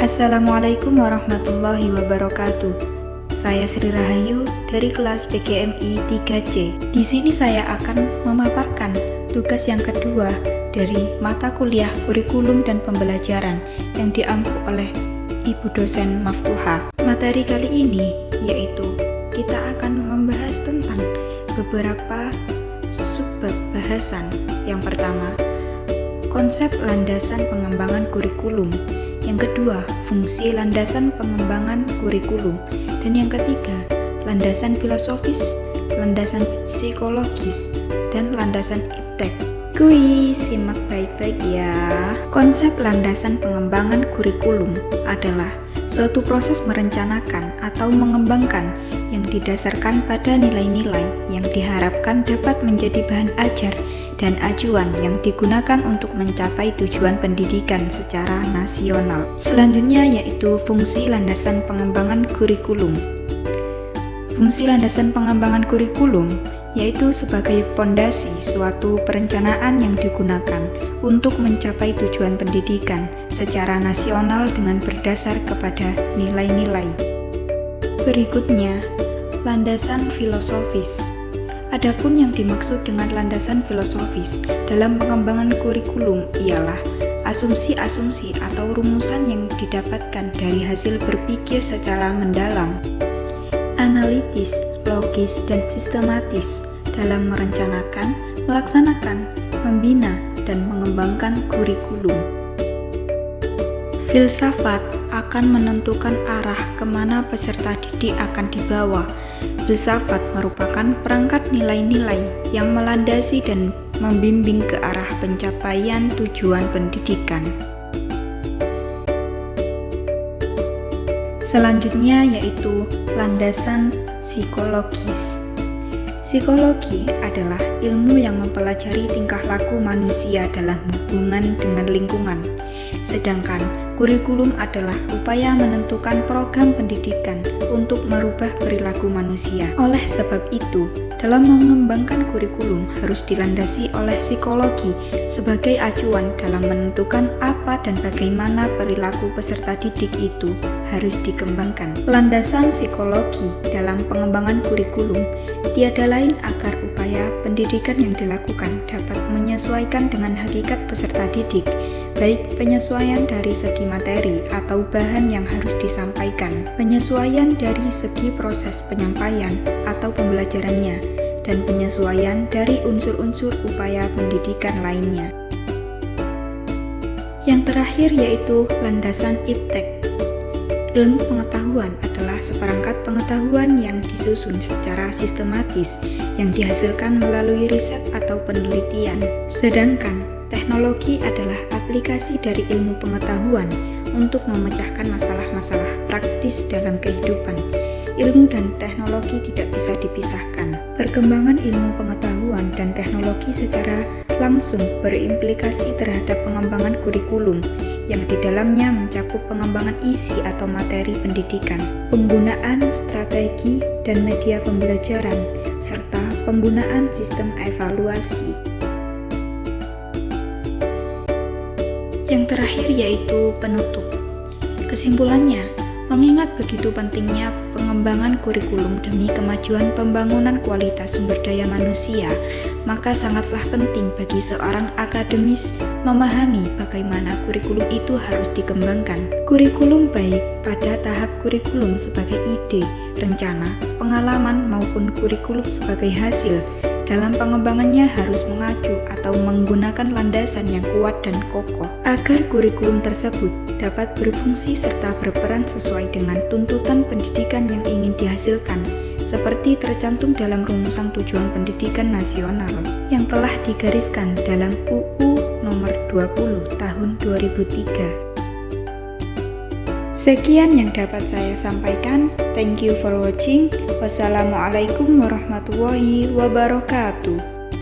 Assalamualaikum warahmatullahi wabarakatuh. Saya Sri Rahayu dari kelas PGMI 3C. Di sini saya akan memaparkan tugas yang kedua dari mata kuliah kurikulum dan pembelajaran yang diampu oleh Ibu dosen Maftuha. Materi kali ini yaitu kita akan membahas tentang beberapa subbab bahasan. Yang pertama, konsep landasan pengembangan kurikulum. Yang kedua, fungsi landasan pengembangan kurikulum. Dan yang ketiga, landasan filosofis, landasan psikologis, dan landasan iptek. Kuis, simak baik-baik ya. Konsep landasan pengembangan kurikulum adalah suatu proses merencanakan atau mengembangkan yang didasarkan pada nilai-nilai yang diharapkan dapat menjadi bahan ajar dan acuan yang digunakan untuk mencapai tujuan pendidikan secara nasional. Selanjutnya yaitu fungsi landasan pengembangan kurikulum. Fungsi landasan pengembangan kurikulum yaitu sebagai pondasi suatu perencanaan yang digunakan untuk mencapai tujuan pendidikan secara nasional dengan berdasar kepada nilai-nilai. Berikutnya, landasan filosofis. Adapun yang dimaksud dengan landasan filosofis dalam pengembangan kurikulum ialah asumsi-asumsi atau rumusan yang didapatkan dari hasil berpikir secara mendalam, analitis, logis, dan sistematis dalam merencanakan, melaksanakan, membina, dan mengembangkan kurikulum. Filsafat akan menentukan arah kemana peserta didik akan dibawa. Filsafat merupakan perangkat nilai-nilai yang melandasi dan membimbing ke arah pencapaian tujuan pendidikan. Selanjutnya yaitu landasan psikologis. Psikologi adalah ilmu yang mempelajari tingkah laku manusia dalam hubungan dengan lingkungan. Sedangkan kurikulum adalah upaya menentukan program pendidikan untuk merubah perilaku manusia. Oleh sebab itu, dalam mengembangkan kurikulum harus dilandasi oleh psikologi sebagai acuan dalam menentukan apa dan bagaimana perilaku peserta didik itu harus dikembangkan. Landasan psikologi dalam pengembangan kurikulum tiada lain agar upaya pendidikan yang dilakukan dapat menyesuaikan dengan hakikat peserta didik, baik penyesuaian dari segi materi atau bahan yang harus disampaikan, penyesuaian dari segi proses penyampaian atau pembelajarannya, dan penyesuaian dari unsur-unsur upaya pendidikan lainnya. Yang terakhir yaitu landasan iptek. Ilmu pengetahuan adalah seperangkat pengetahuan yang disusun secara sistematis yang dihasilkan melalui riset atau penelitian. Sedangkan teknologi adalah aplikasi dari ilmu pengetahuan untuk memecahkan masalah-masalah praktis dalam kehidupan. Ilmu dan teknologi tidak bisa dipisahkan. Perkembangan ilmu pengetahuan dan teknologi secara langsung berimplikasi terhadap pengembangan kurikulum yang di dalamnya mencakup pengembangan isi atau materi pendidikan, penggunaan strategi dan media pembelajaran, serta penggunaan sistem evaluasi. Yang terakhir yaitu penutup. Kesimpulannya, mengingat begitu pentingnya pengembangan kurikulum demi kemajuan pembangunan kualitas sumber daya manusia, maka sangatlah penting bagi seorang akademis memahami bagaimana kurikulum itu harus dikembangkan. Kurikulum baik pada tahap kurikulum sebagai ide, rencana, pengalaman maupun kurikulum sebagai hasil dalam pengembangannya harus mengacu atau menggunakan landasan yang kuat dan kokoh agar kurikulum tersebut dapat berfungsi serta berperan sesuai dengan tuntutan pendidikan yang ingin dihasilkan, seperti tercantum dalam rumusan tujuan pendidikan nasional yang telah digariskan dalam UU nomor 20 tahun 2003. Sekian yang dapat saya sampaikan. Thank you for watching. Wassalamualaikum warahmatullahi wabarakatuh.